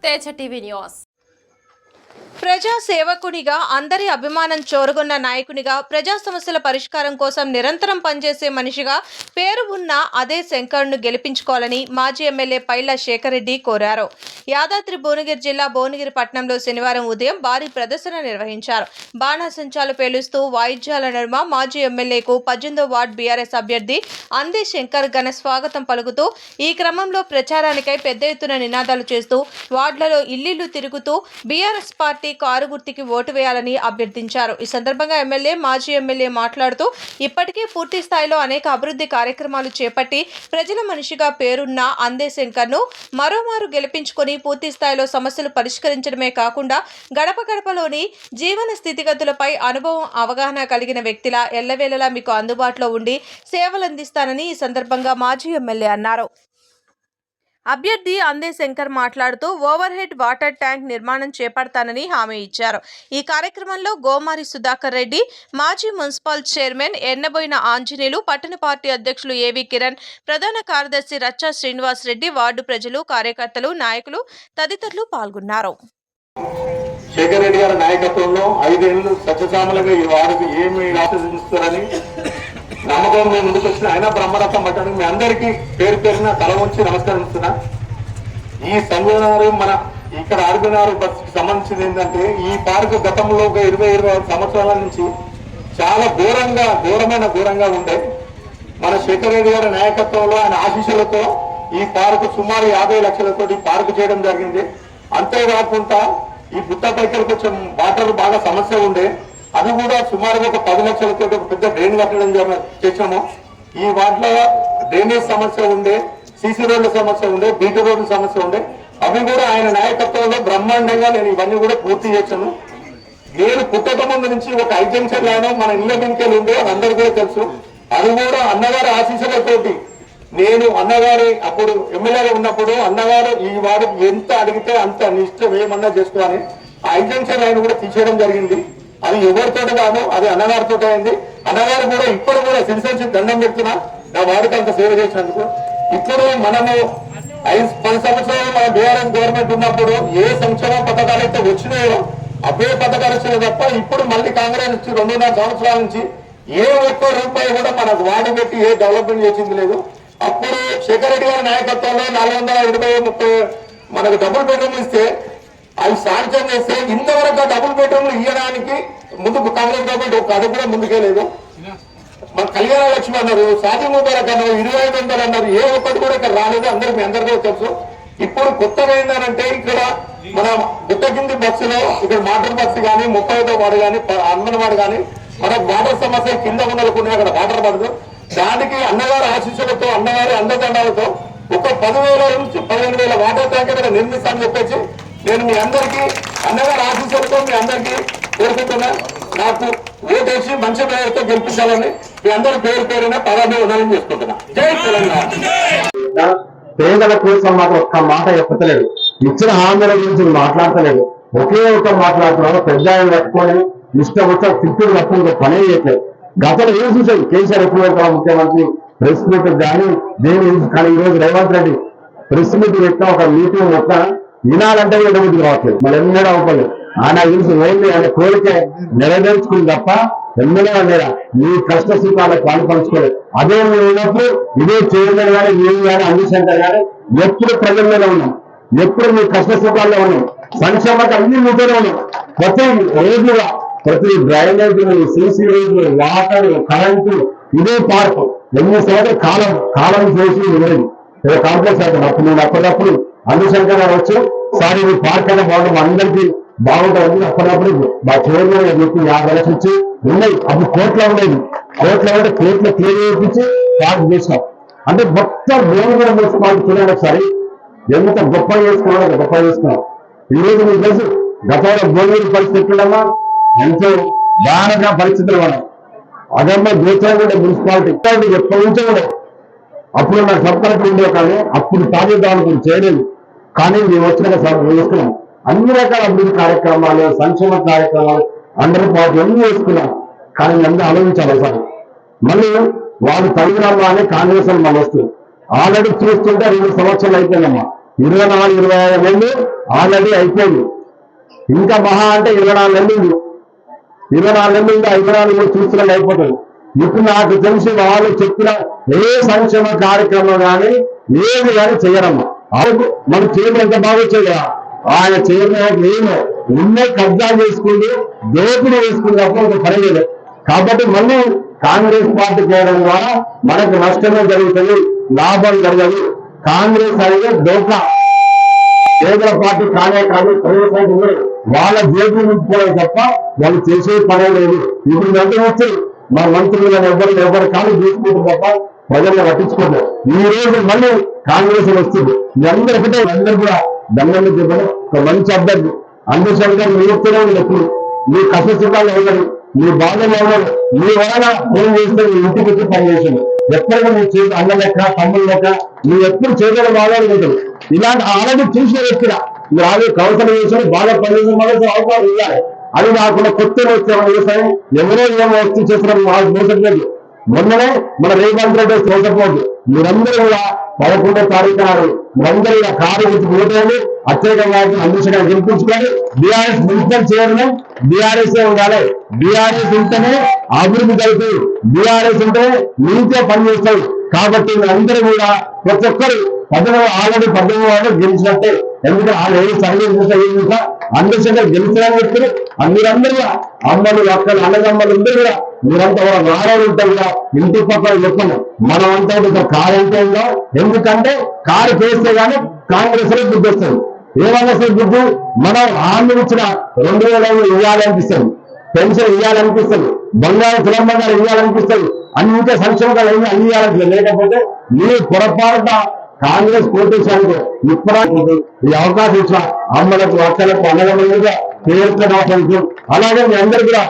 Teja TV news. ప్రజా సేవకునిగా అందరి అభిమానం చూరగొన్న నాయకునిగా ప్రజా సమస్యల పరిష్కారం కోసం నిరంతరం పనిచేసే మనిషిగా పేరు ఉన్న అదే శంకర్ను గెలిపించుకోవాలని మాజీ ఎమ్మెల్యే పైల శేఖర్ రెడ్డి కోరారు. యాదాద్రి భువనగిరి జిల్లా భువనగిరి పట్టణంలో శనివారం ఉదయం భారీ ప్రదర్శన నిర్వహించారు. బాణాసంచాలు పేలుస్తూ వాయిద్యాల నడుమ మాజీ ఎమ్మెల్యేకు 18వ వార్డు బీఆర్ఎస్ అభ్యర్థి అందే శంకర్ ఘన స్వాగతం పలుకుతూ ఈ క్రమంలో ప్రచారానికై పెద్ద ఎత్తున నినాదాలు చేస్తూ వార్డులలో ఇల్లిల్లు తిరుగుతూ బీఆర్ఎస్ పార్టీ కారు గుర్తుకి ఓటు వేయాలని అభ్యర్థించారు. ఈ సందర్భంగా మాజీ ఎమ్మెల్యే మాట్లాడుతూ ఇప్పటికే పూర్తి స్థాయిలో అనేక అభివృద్ధి కార్యక్రమాలు చేపట్టి ప్రజల మనిషిగా పేరున్న అందే శంకర్ను మరోమారు గెలిపించుకొని పూర్తి స్థాయిలో సమస్యలు పరిష్కరించడమే కాకుండా గడప గడపలోని జీవన స్థితిగతులపై అనుభవం అవగాహన కలిగిన వ్యక్తిలా ఎల్లవేళలా మీకు అందుబాటులో ఉండి సేవలందిస్తానని ఈ సందర్భంగా మాజీ ఎమ్మెల్యే అన్నారు. అభ్యర్థి అందే శంకర్ మాట్లాడుతూ ఓవర్ హెడ్ వాటర్ ట్యాంక్ నిర్మాణం చేపడతానని హామీ ఇచ్చారు. ఈ కార్యక్రమంలో గోమారి సుధాకర్ రెడ్డి, మాజీ మున్సిపల్ చైర్మన్ ఎన్నబోయిన ఆంజనేయులు, పట్టణ పార్టీ అధ్యక్షులు ఏవి కిరణ్, ప్రధాన కార్యదర్శి రచ్చా శ్రీనివాస్ రెడ్డి, వార్డు ప్రజలు, కార్యకర్తలు, నాయకులు తదితరులు పాల్గొన్నారు. శేఖర్ రెడ్డి గారి నాయకత్వంలో 5 ఏళ్లు సత్యసామలుగా ఈ వారికి ఏమి ఆశీర్వదిస్తారని నమ్మకం మేము ముందుకు వచ్చిన ఆయన బ్రహ్మరథం పట్టడానికి మీ అందరికీ పేరు పేరున తల ఉంచి నమస్కరిస్తున్నా. ఈ సంజయనగర్ మన ఇక్కడ ఆర్బినార్ బస్కి సంబంధించింది ఏంటంటే ఈ పార్కు గతంలో ఒక 20-25 సంవత్సరాల నుంచి చాలా ఘోరంగా ఉండే. మన శేఖర్ రెడ్డి గారి నాయకత్వంలో ఆయన ఆశీస్సులతో ఈ పార్కు సుమారు 50 లక్షలతో పార్కు చేయడం జరిగింది. అంతేకాకుండా ఈ బుట్టపైకలు కొంచెం వాటర్ బాగా సమస్య ఉండే, అది కూడా సుమారుగా ఒక 10 లక్షలతో ఒక పెద్ద డ్రైన్ కట్టడం చేసాము. ఈ వాటిలో డ్రైనేజ్ సమస్య ఉండే, సీసీ రోడ్ల సమస్య ఉండే, బీటీ రోడ్ల సమస్య ఉండే, అవి కూడా ఆయన నాయకత్వంలో బ్రహ్మాండంగా నేను ఇవన్నీ కూడా పూర్తి చేశాను. నేను పుట్టక ముందు నుంచి ఒక ఐజెన్షన్ లైన్ మన ఇళ్ళ వెనుకలు ఉండే అందరు కూడా తెలుసు. అది కూడా అన్నగారి ఆశీస్సులతోటి నేను అన్నగారి అప్పుడు ఎమ్మెల్యేగా ఉన్నప్పుడు అన్నగారు ఈ వాడికి ఎంత అడిగితే అంత ఇష్టం ఏమన్నా చేసుకోవాలి. ఆ ఐజెన్షన్ లైన్ కూడా తీసేయడం జరిగింది. అది ఎవరితో కాదు, అది అన్నగారితో అయింది. అన్నగారు కూడా ఇప్పుడు కూడా సిరిసెన్సి దండం పెడుతున్నా నా వాడికి అంత సేవ చేసినందుకు. ఇప్పుడు మనము 10 సంవత్సరాలు మన బీఆర్ఎస్ గవర్నమెంట్ ఉన్నప్పుడు ఏ సంక్షేమ పథకాలు అయితే వచ్చినాయో అవే పథకాలు వచ్చినాయి తప్ప ఇప్పుడు మళ్ళీ కాంగ్రెస్ నుంచి 2.5 సంవత్సరాల నుంచి ఏ ఒక్క రూపాయి కూడా మనకు వాడి పెట్టి ఏ డెవలప్మెంట్ చేసింది లేదు. అప్పుడు శేఖర్ రెడ్డి గారి నాయకత్వంలో 420-30 మనకు డబుల్ బెడ్రూమ్ ఇస్తే అవి శాంక్షన్ చేస్తే ఇంతవరకు డబుల్ బెడ్రూమ్లు ఇవ్వడానికి ముందుకు కాంగ్రెస్ గవర్నమెంట్ ఒక అది కూడా ముందుకే లేదు. మన కళ్యాణ లక్ష్మి అన్నారు, షాదీ ముబారక్ అన్నారు, 2500 అన్నారు, ఏ ఒక్కటి కూడా ఇక్కడ రాలేదు. మీ అందరికీ తెలుసు. ఇప్పుడు కొత్తగా ఏంటంటే ఇక్కడ మన గుట్ట కింది బస్సులో ఇక్కడ వాటర్ బస్సు కానీ 35వ వార్డు కానీ అంగన్వాడు కానీ మనకు వాటర్ సమస్య కింద ఉన్నకునే అక్కడ వాటర్ పడదు. దానికి అన్నగారి ఆశీస్సులతో అన్నగారి అండదండాలతో ఒక 10,000 నుంచి 15,000 వాటర్ ట్యాంక్ ఇక్కడ నిర్మిస్తానని చెప్పేసి నేను మీ అందరికీ అన్నగారి ఆశీస్సులతో మీ అందరికీ కోరుకుంటున్నా. నాకు ఓటేసి మంచి పేరుతో గెలిపించాలని మీ అందరి పేరున పదాభివందనం చేసుకుంటున్నా. జై తెలంగాణ. పేదల కోసం మాకు ఒక్క మాట చెప్పలేదు, ఇచ్చిన హామీల గురించి మాట్లాడతలేదు. ఒకే ఒక మాట్లాడుతున్నాడు, పెద్ద ఆయన పట్టుకొని ఇష్టం వచ్చా తిట్టుడు తప్ప పనే చేయట్లేదు. గతంలో ఏం చూసాడు కేసీఆర్ ఎప్పుడు ముఖ్యమంత్రి ప్రెస్ మీట్ కానీ దేని కానీ ఈ రోజు రేవంత్ రెడ్డి ప్రెస్ మీట్ పెట్టిన ఒక మీటింగ్ మొత్తం వినాలంటే ఎడబుద్ధి రావట్లేదు. మళ్ళీ ఎమ్మెల్యే అవ్వలేదు. ఆయన గురించి ఏంటి ఆయన కోరిక నెరవేర్చుకుంది తప్ప ఎమ్మెల్యే లేదా మీ కష్ట సుఖాలకు పాలు పంచుకోలేదు. అదే మేము ఉన్నప్పుడు ఇదే చైర్మన్ కానీ మేము కానీ అందిశంకర్ కానీ ఎప్పుడు ప్రజల్లోనే ఉన్నాం, ఎప్పుడు మీ కష్ట సుఖాల్లో ఉన్నాం, సంక్షేమకు అన్ని మీతోనే ఉన్నాం. ప్రతి డ్రైనేజ్, సీసీ రోడ్లు, వాటర్, కరెంటు, ఇదే పార్కు ఎన్నిసార్లు కాలం చేసి లేదు కాంప్లెక్స్ అవుతుంది. అప్పుడు నేను అప్పటికప్పుడు అందిశంకర్ గారు వచ్చి సార్ ఇది పార్క్ అయినా బాగుంటుంది, అందరికీ బాగుంటుంది. అప్పటికప్పుడు మా చైర్మన్ చెప్పి 50 లక్షలు ఇచ్చి ఉన్నాయి. అప్పుడు కోర్టులో ఉండేది, కోర్టులో క్లియర్ చేయించి పార్క్ చేసినాం. అంటే మొత్తం భువనగిరి మున్సిపాలిటీ చూడండి ఒకసారి ఎంత గొప్ప చేసుకున్నాం. ఈ రోజు మీకు తెలుసు గతంలో భువనగిరి పరిస్థితి ఎట్లుండమ్మా, ఎంతో దారుణ పరిస్థితులు మనం అదమ్మా గోచారగూడ మున్సిపాలిటీ ఎప్పటి నుంచో ఉండవు. అప్పుడు నాకు సబ్ కలెక్టర్ ఉండేవి కానీ అప్పుడు సాధిద్దామని చేయలేదు. కానీ మేము వచ్చినాక వేసుకున్నాం. అన్ని రకాల అభివృద్ధి కార్యక్రమాలు, సంక్షేమ కార్యక్రమాలు అందరూ పాటు ఎన్ని వేసుకున్నాం. కానీ అందరూ ఆలోచించాలి సార్. మళ్ళీ వాళ్ళు పరిణామాన్ని కాంగ్రెస్ మళ్ళీ వస్తుంది. ఆల్రెడీ చూస్తుంటే 2 సంవత్సరాలు అయిపోయిందమ్మా. 24-25 నెలలు ఆల్రెడీ అయిపోయింది. ఇంకా మహా అంటే 24 నెలలు ఉంది. 24 నెలలు ఇంకా 24 చూస్తున్నది అయిపోతుంది. ఇప్పుడు నాకు తెలిసి వాళ్ళు చెప్పిన ఏ సంక్షేమ కార్యక్రమం కానీ ఏది కానీ చేయరమ్మా. మన చేయడం ఎంత బాగా వచ్చాయి కదా, ఆయన చేయడం నేను ఉన్నే కబ్జా చేసుకుంటూ దోపిడీ చేసుకుంటే తప్ప ఒక పని లేదు. కాబట్టి మళ్ళీ కాంగ్రెస్ పార్టీ చేయడం ద్వారా మనకు నష్టమే జరుగుతుంది, లాభం జరగదు. కాంగ్రెస్ అనేది డోకా కేంద్ర పార్టీ కానే కాదు, ప్రజాపార్టీ ఉన్నాయి. వాళ్ళ జేబులు నింపుకోవడం తప్ప వాళ్ళు చేసే పనే లేదు. ఇప్పుడు వెంటనే వచ్చి మా మంత్రులను ఎవరు కానీ తీసుకుంటారు తప్ప ప్రజలను పట్టించుకుంటారు. ఈ రోజు మళ్ళీ కాంగ్రెస్ వస్తుంది. మీ అందరికంటే అందరూ కూడా దండం చెప్పడం ఒక మంచి అభ్యర్థి అందరిశంకర్ నియుక్తిలో ఎప్పుడు మీ కష్ట సుఖాలు ఎవరు, మీ బాధలు ఎవరు, మీ వలన ఫోన్ చేస్తే మీ ఇంటికి వచ్చి పనిచేసాడు. ఎక్కడికి మీ చేతి అన్న లెక్క తమ్ముడు లెక్క మీరు ఎప్పుడు చేయగల బాగా ఉంటుంది. ఇలాంటి ఆల్రెడీ చూసిన వ్యక్తిగా మీరు ఆల్రెడీ కౌన్సిలింగ్ చేసి బాగా పనిచేసిన వాళ్ళకి అవకాశం ఇవ్వాలి. అది కాకుండా కొత్త వచ్చే వ్యవసాయం ఎవరో ఏమో వచ్చి చేసిన మోసట్లేదు. మొన్ననే మన రేవంత్ రెడ్డి మోసపోదు. మీరందరూ కూడా 11వ తారీఖు నాడు మీరందరూ కూడా కారు గుర్తు ఓటేయండి. అత్యధికంగా అందించగా గెలిపించుకొని బీఆర్ఎస్ మున్సిపల్ చైర్మన్ బీఆర్ఎస్ ఉండాలి. బీఆర్ఎస్ ఉంటేనే అభివృద్ధి జరుగుతుంది, బీఆర్ఎస్ ఉంటేనే నీతిగా పనిచేస్తాయి. కాబట్టి మీరందరూ కూడా ప్రతి ఒక్కరు ఆల్రెడీ 18 వాళ్ళు గెలిచినట్టే. ఎందుకంటే వాళ్ళు ఏ సర్వే చూసా అందరికంటే గెలిచారని చెప్తారు. మీరందరూ అమ్మలు అక్కలు అన్నదమ్మలు అందరూ కూడా మీరంతా కూడా రాడని ఉంటారు కూడా ఇంటి పక్కన చెప్పండి. మనం అంతా కారు అంటే ఉందా, ఎందుకంటే కారు చేస్తే గానీ కాంగ్రెస్ లో బుద్ధి వస్తుంది. ఏమన్నా సరే బుద్ధి మనం హామీ ఇచ్చిన 2000 ఇవ్వాలనిపిస్తుంది, పెన్షన్ ఇవ్వాలనిపిస్తుంది, బంగారు తులంబంగారు ఇవ్వాలనిపిస్తుంది, అన్ని సంక్షేమాలు అన్ని ఇవ్వాలనిపిస్తుంది. లేకపోతే మీరు పొరపాటున కాంగ్రెస్ కోటేశానికి ఇప్పుడు ఈ అవకాశం ఇచ్చిన అమ్మలకు అక్కలకు అన్నదమ్ములుగా పేర్కొనవసరం. అలాగే మీ అందరూ కూడా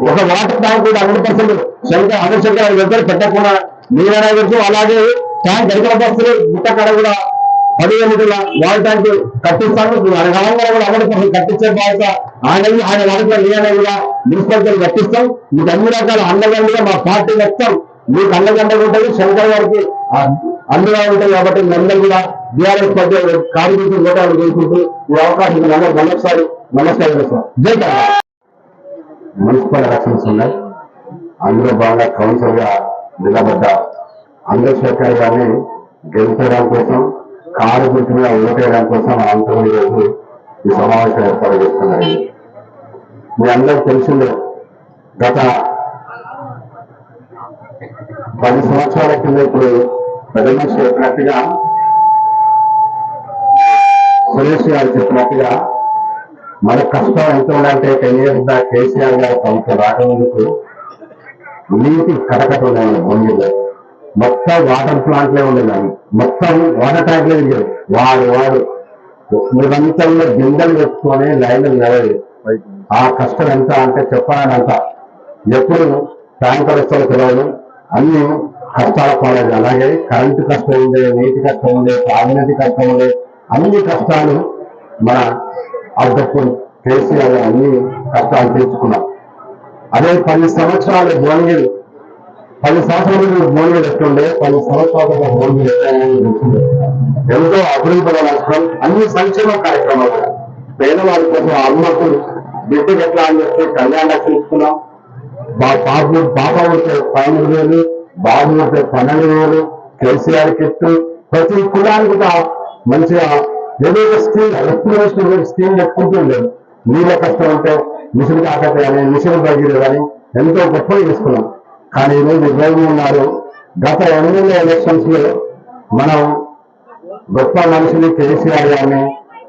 ఒక వాటర్ ట్యాంక్ కూడా 100% అదర్శంగా దగ్గర పెట్టకుండా నీరు అలాగే ట్యాంక్ ఎక్కడ బస్సులు గుట్టకాడ కూడా 10,000 వాటర్ ట్యాంక్ కట్టిస్తాను. కాలంగా కూడా 100% కట్టించే బాధ్యత ఆయన వాటిలో నీరు కూడా మున్సిపాలిటీలు కట్టిస్తాం. మీకు అన్ని రకాల అండగండుగా మా పార్టీ మొత్తం మీకు అండగండగా ఉంటుంది. శంకర్ గారికి అందులో ఉంటాయి. కాబట్టి అందరూ కూడా బీఆర్ఎస్ పార్టీ కార్యకర్తలు ఓటాలు చేసుకుంటూ ఈ అవకాశం మరొకసారి నమస్కారం. జై మున్సిపల్ ఎలక్షన్స్ ఉన్నాయి. అందులో బాగా కౌన్సిల్ గా నిలబడ్డ అందశేఖర్ గారిని గెలిపేయడం కోసం, కారు గుర్తు మీద ఓటేయడం కోసం అందరూ ఈరోజు ఈ సమావేశం ఏర్పాటు చేస్తున్నారు. మీ అందరూ తెలిసిందే, గత 10 సంవత్సరాల కింద ఇప్పుడు పెద్ద మనిషి చెప్పినట్టుగా, సురేష్ గారు చెప్పినట్టుగా మన కష్టం ఎంత ఉందంటే 10 years బ్యాక్ కేసీఆర్ గారు ప్రభుత్వం రాకముందుకు నీటి కటకట ఉన్నాయి. భూమిలో మొత్తం వాటర్ ప్లాంట్లే ఉండేదాన్ని, మొత్తం వాటర్ ట్యాంక్లే దిగారు. వాడు మీరంతా బిందెలు పెట్టుకొని లైన్లు నిలబడి ఆ కష్టం ఎంత అంటే చెప్పాలంత. ఎప్పుడు ట్యాంకర్ వస్తారో తెలియదు, అన్ని కష్టాల పాలేదు. అలాగే కరెంటు కష్టం ఉండే, నీటి కష్టం ఉండే, తాగునీటి కష్టం ఉండే, అన్ని కష్టాలు మన అద్దప్పుడు కేసీఆర్ అన్ని కష్టాలు తీర్చుకున్నాం. అదే 10 సంవత్సరాలు భువనగిరి 10 సంవత్సరాలు భువనగిరి ఎట్టుండే, 10 సంవత్సరాలు భువనగిరి ఎట్టుండే. ఎంతో అభివృద్ధి నష్టం, అన్ని సంక్షేమ కార్యక్రమాలు పేదవాళ్ళ కోసం అమ్మకు బిడ్డకు ఎట్లా అని చెప్పి కళ్యాణ లక్ష్యం ఇస్తున్నాం. పాప ఉంటే 13,000, బాబు ఉంటే 12,000, కేసీఆర్ కిట్టు, ప్రతి కులానికి మంచిగా ఏదో స్కీమ్ ఎప్పుడు వేసిన స్కీమ్ పెట్టుకుంటూ ఉండేది. నీళ్ళ కష్టం ఉంటే మిషన్ కాకతే అని, మిషన్ బడ్జెట్ అని ఎంతో గొప్పగా తీసుకున్నాం. కానీ ఈరోజు 23 గత ఎమ్మెల్యే ఎలక్షన్స్ లో మనం గొప్ప మనిషిని కేసీఆర్ గారిని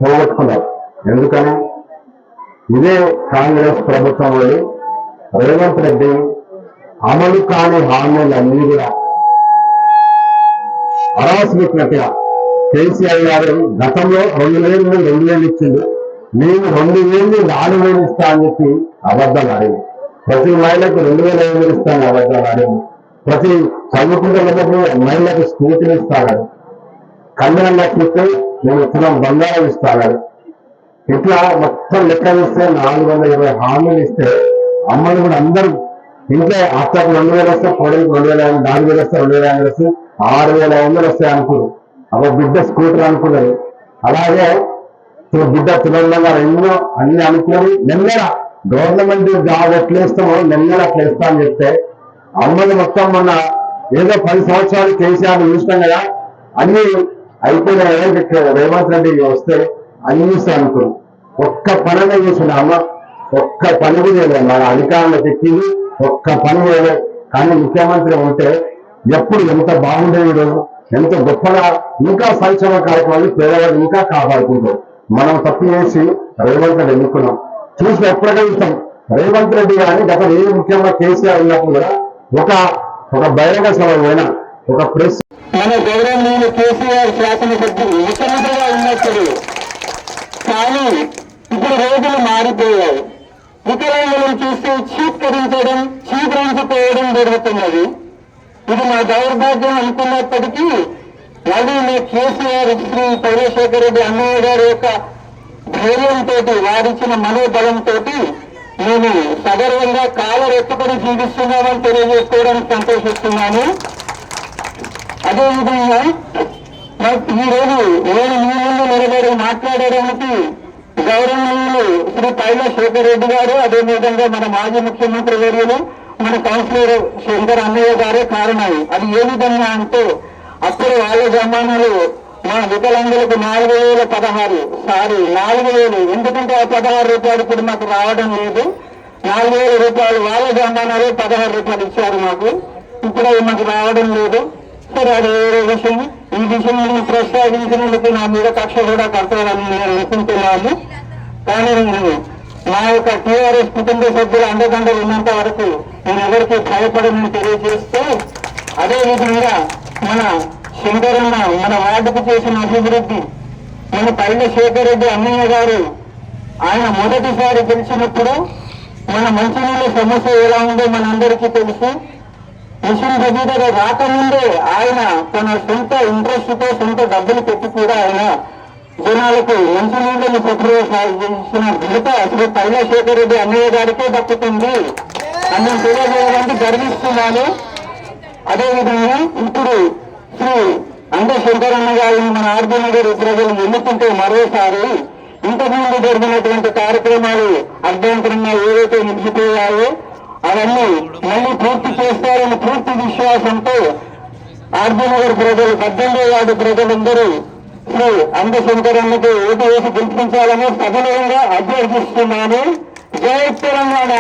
పోగొట్టుకున్నాం. ఎందుకని ఇదే కాంగ్రెస్ ప్రభుత్వం వాళ్ళు రేవంత్ రెడ్డి అమలు కాని హామీలన్నీ కూడా అరాసు పెట్టినట్టుగా కేసీఆర్ గారు గతంలో 2,000 ఇచ్చింది, నేను 2,000 4,000 ఇస్తా అని చెప్పి అబద్ధాలు ఆడింది. ప్రతి మహిళకు 2,500 ఇస్తాను అబద్ధాలు ఆడింది. ప్రతి చదువుకుంటున్న మహిళలకు స్కూటీలు ఇస్తాడు, కళ్యాణ లక్ష్మి ఇస్తే నేను ఇస్తున్నాం బంగారం ఇస్తాడు. ఇట్లా మొత్తం లెక్క ఇస్తే 420 హామీలు ఇస్తే అమ్మలు కూడా అందరూ ఇంట్లో అత్తకు 2,000 వస్తే, పొడలకు 2,000, 4,000 వస్తే, 2,500 వస్తే, 6,500 వస్తాయి అనుకోరు. ఒక బిడ్డ స్కూటర్ అనుకున్నది. అలాగే బిడ్డ తెలంగాణ ఎన్నో అన్ని అనుకుని నెమ్మగా గవర్నమెంట్ జాబ్ ఎట్లేస్తామో నెమ్మగా అట్లా ఇస్తా అని చెప్తే అమ్మని మొత్తం మన ఏదో 10 సంవత్సరాలు కేసీఆర్ చూసినాం కదా, అన్ని అయిపోయిన రేవంత్ రెడ్డి వస్తే అన్ని ఇస్తా అనుకున్నాం. ఒక్క పని చేసిన అమ్మ, ఒక్క పని కూడా చేయలేదు. మన అధికారంలోకి ఎక్కింది, ఒక్క పని చేయలేదు. కానీ ముఖ్యమంత్రి ఉంటే ఎప్పుడు ఎంత బాగుండేది, రోజు ఎంత గొప్పగా ఇంకా సంక్షేమ కార్యక్రమాలు పేదవాళ్ళు ఇంకా కాపాడుకుంటారు. మనం తప్పు చేసి రేవంత్ రెడ్డి ఎన్నుకున్నాం. చూసి ఎప్పుడైనా ఇస్తాం రేవంత్ రెడ్డి కానీ గత ఏ ముఖ్యంగా కేసీఆర్ ఉన్నప్పుడు కూడా ఒక బహిరంగ సభ పోయినా ఒక ప్రెస్ మన గౌరవనీయులు కేసీఆర్ శాసనసభ్యులు ముఖ్యమంత్రిగా ఉన్నప్పుడు, కానీ ఇప్పుడు రోజులు మారిపోయాయి. వికలాంగులను చూస్తే చీకరించుకోవడం జరుగుతున్నది. ఇది మా దౌర్భాగ్యం అనుకున్నప్పటికీ మళ్ళీ మీ కేసీఆర్ శ్రీ చంద్రశేఖర రెడ్డి అన్నయ్య గారి యొక్క ధైర్యంతో, వారిచ్చిన మనోబలంతో మేము సగర్వంగా కాలరెత్తుకొని జీవిస్తున్నామని తెలియజేసుకోవడానికి సంతోషిస్తున్నాను. అదేవిధంగా ఈరోజు నేను మీ ముందు నిలబడి మాట్లాడడానికి గౌరవనీయులు శ్రీ పైల శేఖర్ రెడ్డి గారు, అదేవిధంగా మన మాజీ ముఖ్యమంత్రి వర్యులు మన కౌన్సిలర్ శంకర్ అన్నయ్య గారే కారణం. అది ఏ విధంగా అంటే అప్పుడు వాళ్ళ జమానాలు మా వికలాంగులకు 4,000 ఎందుకంటే ఆ 16 రూపాయలు ఇప్పుడు మాకు రావడం లేదు. 4,000 రూపాయలు వాళ్ళ జమానాలు 16 రూపాయలు ఇచ్చారు మాకు, ఇప్పుడు అవి మాకు రావడం లేదు. సరే, అది వేరే విషయం. ఈ విషయం నేను ప్రస్తావించినందుకు నా మీద కక్ష కూడా కడతారని నేను అనుకుంటున్నాను. కానీ నేను నా యొక్క టీఆర్ఎస్ కుటుంబ సభ్యుల అండదండలు ఉన్నంత వరకు నేను ఎవరికి భయపడమని తెలియజేస్తూ, అదేవిధంగా మన శంకరన్న మన వార్డుకు చేసిన అభివృద్ధి, మన పైల శేఖర్ రెడ్డి అన్నయ్య గారు ఆయన మొదటిసారి గెలిచినప్పుడు మన మంచినీళ్ళ సమస్య ఎలా ఉందో మనందరికీ తెలుసు. మిషన్ భగీరథ రాకముందే ఆయన తన సొంత ఇంట్రెస్ట్ తో సొంత డబ్బులు పెట్టి కూడా ఆయన జనాలకు మంచినీళ్లను చేసిన ఘనత శ్రీ పైల శేఖర్ రెడ్డి అన్నయ్య గారికే దక్కుతుంది అని నేను తెలియజేయడానికి గర్విస్తున్నాను. అదేవిధంగా ఇప్పుడు శ్రీ శంకరన్న గారిని మన ఆర్బీ నగర్ ప్రజలు ఎన్నుకుంటే మరోసారి ఇంతకుముందు జరిగినటువంటి కార్యక్రమాలు అభ్యంతరంగా ఏవైతే నిలిచిపోయాయో అవన్నీ మళ్ళీ పూర్తి చేస్తారని పూర్తి విశ్వాసంతో ఆర్బీ నగర్ ప్రజలు 18వ వార్డు ప్రజలందరూ శ్రీ శంకరన్నకు ఓటు వేసి గెలిపించాలని సఫలంగా అభ్యర్థిస్తున్నాను. జై తెలంగాణ.